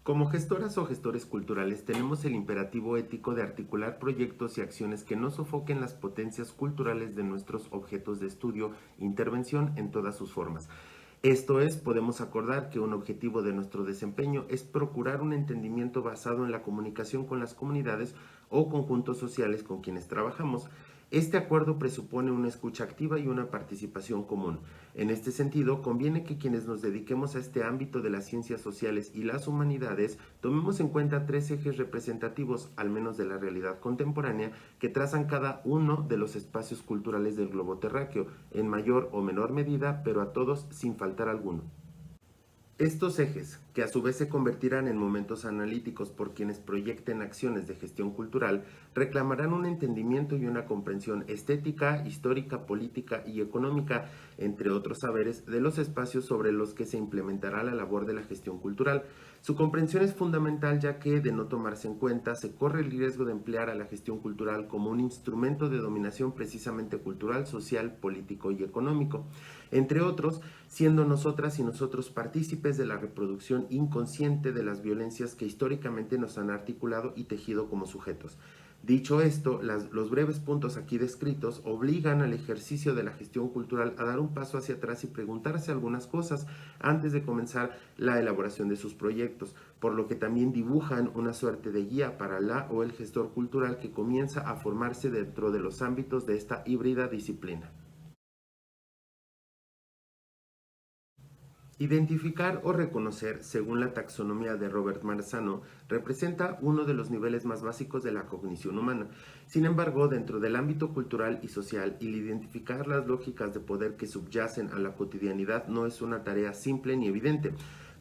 Como gestoras o gestores culturales tenemos el imperativo ético de articular proyectos y acciones que no sofoquen las potencias culturales de nuestros objetos de estudio e intervención en todas sus formas. Esto es, podemos acordar que un objetivo de nuestro desempeño es procurar un entendimiento basado en la comunicación con las comunidades o conjuntos sociales con quienes trabajamos. Este acuerdo presupone una escucha activa y una participación común. En este sentido, conviene que quienes nos dediquemos a este ámbito de las ciencias sociales y las humanidades tomemos en cuenta tres ejes representativos, al menos de la realidad contemporánea, que trazan cada uno de los espacios culturales del globo terráqueo, en mayor o menor medida, pero a todos sin faltar alguno. Estos ejes, que a su vez se convertirán en momentos analíticos por quienes proyecten acciones de gestión cultural, reclamarán un entendimiento y una comprensión estética, histórica, política y económica, entre otros saberes, de los espacios sobre los que se implementará la labor de la gestión cultural. Su comprensión es fundamental ya que, de no tomarse en cuenta, se corre el riesgo de emplear a la gestión cultural como un instrumento de dominación precisamente cultural, social, político y económico. Entre otros, siendo nosotras y nosotros partícipes de la reproducción inconsciente de las violencias que históricamente nos han articulado y tejido como sujetos. Dicho esto, los breves puntos aquí descritos obligan al ejercicio de la gestión cultural a dar un paso hacia atrás y preguntarse algunas cosas antes de comenzar la elaboración de sus proyectos, por lo que también dibujan una suerte de guía para la o el gestor cultural que comienza a formarse dentro de los ámbitos de esta híbrida disciplina. Identificar o reconocer, según la taxonomía de Robert Marzano, representa uno de los niveles más básicos de la cognición humana. Sin embargo, dentro del ámbito cultural y social, el identificar las lógicas de poder que subyacen a la cotidianidad no es una tarea simple ni evidente.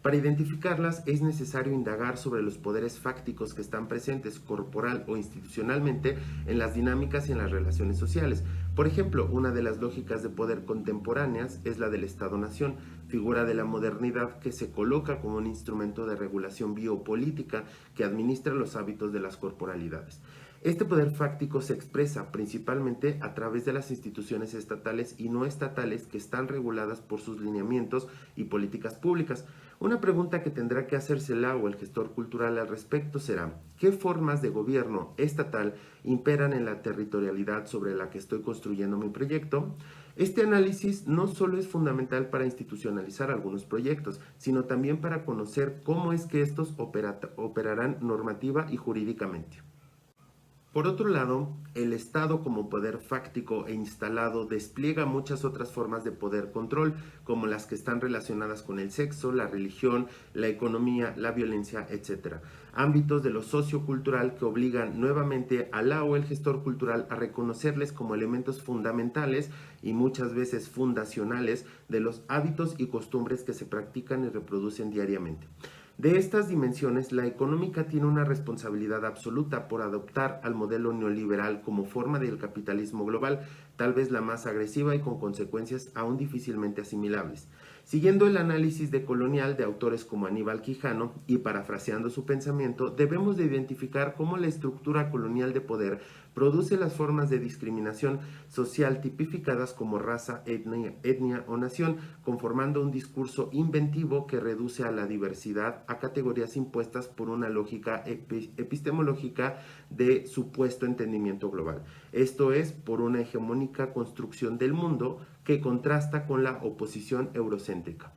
Para identificarlas es necesario indagar sobre los poderes fácticos que están presentes corporal o institucionalmente en las dinámicas y en las relaciones sociales. Por ejemplo, una de las lógicas de poder contemporáneas es la del Estado-Nación, figura de la modernidad que se coloca como un instrumento de regulación biopolítica que administra los hábitos de las corporalidades. Este poder fáctico se expresa principalmente a través de las instituciones estatales y no estatales que están reguladas por sus lineamientos y políticas públicas. Una pregunta que tendrá que hacérsela o el gestor cultural al respecto será: ¿qué formas de gobierno estatal imperan en la territorialidad sobre la que estoy construyendo mi proyecto? Este análisis no solo es fundamental para institucionalizar algunos proyectos, sino también para conocer cómo es que estos operarán normativa y jurídicamente. Por otro lado, el Estado como poder fáctico e instalado despliega muchas otras formas de poder control, como las que están relacionadas con el sexo, la religión, la economía, la violencia, etc. Ámbitos de lo sociocultural que obligan nuevamente a la o el gestor cultural a reconocerles como elementos fundamentales y muchas veces fundacionales de los hábitos y costumbres que se practican y reproducen diariamente. De estas dimensiones, la económica tiene una responsabilidad absoluta por adoptar al modelo neoliberal como forma del capitalismo global, tal vez la más agresiva y con consecuencias aún difícilmente asimilables. Siguiendo el análisis decolonial de autores como Aníbal Quijano y parafraseando su pensamiento, debemos de identificar cómo la estructura colonial de poder produce las formas de discriminación social tipificadas como raza, etnia o nación, conformando un discurso inventivo que reduce a la diversidad a categorías impuestas por una lógica epistemológica de supuesto entendimiento global. Esto es, por una hegemónica construcción del mundo que contrasta con la oposición eurocéntrica.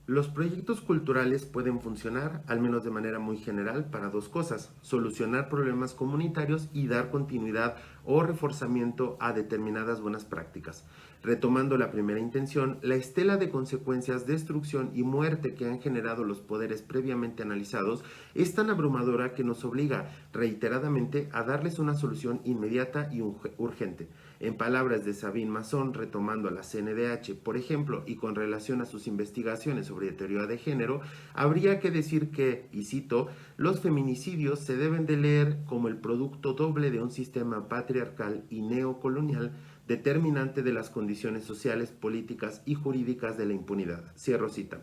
Los proyectos culturales pueden funcionar, al menos de manera muy general, para dos cosas: solucionar problemas comunitarios y dar continuidad o reforzamiento a determinadas buenas prácticas. Retomando la primera intención, la estela de consecuencias, destrucción y muerte que han generado los poderes previamente analizados es tan abrumadora que nos obliga reiteradamente a darles una solución inmediata y urgente. En palabras de Sabine Masson, retomando a la CNDH, por ejemplo, y con relación a sus investigaciones sobre teoría de género, habría que decir que, y cito, los feminicidios se deben de leer como el producto doble de un sistema patriarcal y neocolonial determinante de las condiciones sociales, políticas y jurídicas de la impunidad. Cierro cita.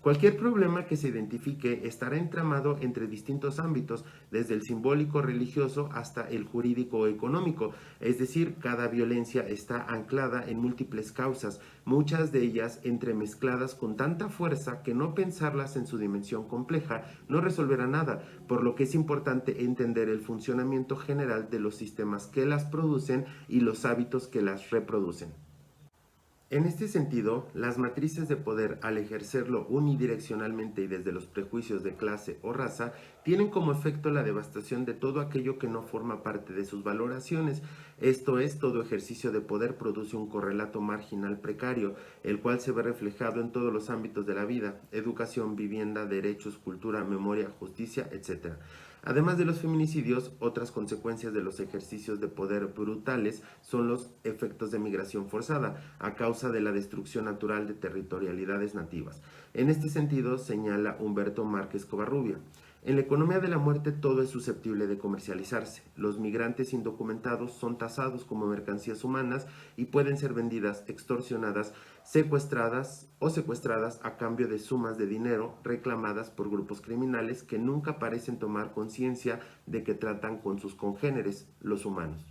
Cualquier problema que se identifique estará entramado entre distintos ámbitos, desde el simbólico religioso hasta el jurídico o económico, es decir, cada violencia está anclada en múltiples causas, muchas de ellas entremezcladas con tanta fuerza que no pensarlas en su dimensión compleja no resolverá nada, por lo que es importante entender el funcionamiento general de los sistemas que las producen y los hábitos que las reproducen. En este sentido, las matrices de poder, al ejercerlo unidireccionalmente y desde los prejuicios de clase o raza, tienen como efecto la devastación de todo aquello que no forma parte de sus valoraciones. Esto es, todo ejercicio de poder produce un correlato marginal precario, el cual se ve reflejado en todos los ámbitos de la vida: educación, vivienda, derechos, cultura, memoria, justicia, etc. Además de los feminicidios, otras consecuencias de los ejercicios de poder brutales son los efectos de migración forzada, a causa de la destrucción natural de territorialidades nativas. En este sentido, señala Humberto Márquez Covarrubia: en la economía de la muerte todo es susceptible de comercializarse. Los migrantes indocumentados son tasados como mercancías humanas y pueden ser vendidas, extorsionadas, secuestradas a cambio de sumas de dinero reclamadas por grupos criminales que nunca parecen tomar conciencia de que tratan con sus congéneres, los humanos.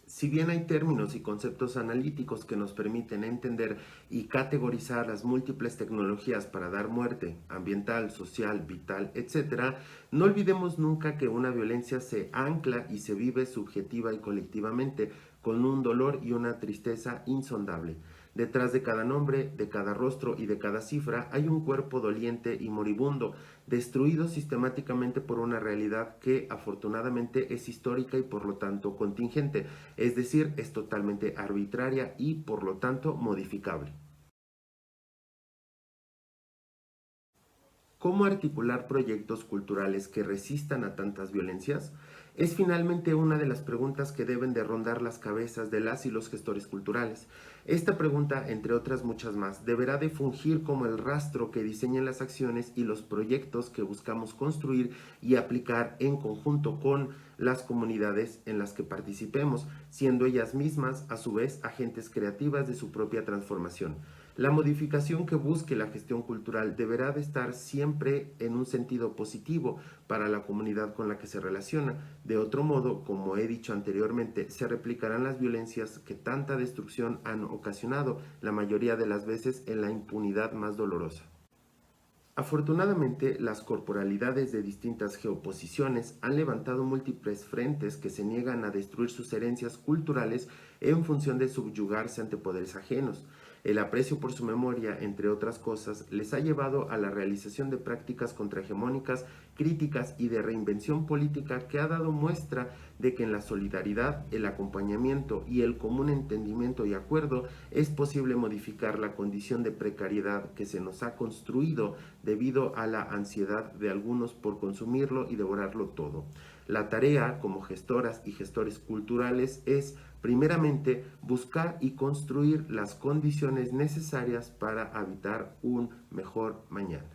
Si bien hay términos y conceptos analíticos que nos permiten entender y categorizar las múltiples tecnologías para dar muerte, ambiental, social, vital, etc., no olvidemos nunca que una violencia se ancla y se vive subjetiva y colectivamente, con un dolor y una tristeza insondable. Detrás de cada nombre, de cada rostro y de cada cifra hay un cuerpo doliente y moribundo, destruido sistemáticamente por una realidad que afortunadamente es histórica y por lo tanto contingente, es decir, es totalmente arbitraria y por lo tanto modificable. ¿Cómo articular proyectos culturales que resistan a tantas violencias? Es finalmente una de las preguntas que deben de rondar las cabezas de las y los gestores culturales. Esta pregunta, entre otras muchas más, deberá de fungir como el rastro que diseñen las acciones y los proyectos que buscamos construir y aplicar en conjunto con las comunidades en las que participemos, siendo ellas mismas, a su vez, agentes creativas de su propia transformación. La modificación que busque la gestión cultural deberá de estar siempre en un sentido positivo para la comunidad con la que se relaciona. De otro modo, como he dicho anteriormente, se replicarán las violencias que tanta destrucción han ocasionado, la mayoría de las veces en la impunidad más dolorosa. Afortunadamente, las corporalidades de distintas geoposiciones han levantado múltiples frentes que se niegan a destruir sus herencias culturales en función de subyugarse ante poderes ajenos. El aprecio por su memoria, entre otras cosas, les ha llevado a la realización de prácticas contrahegemónicas, críticas y de reinvención política que ha dado muestra de que en la solidaridad, el acompañamiento y el común entendimiento y acuerdo es posible modificar la condición de precariedad que se nos ha construido debido a la ansiedad de algunos por consumirlo y devorarlo todo. La tarea como gestoras y gestores culturales es, primeramente, buscar y construir las condiciones necesarias para habitar un mejor mañana.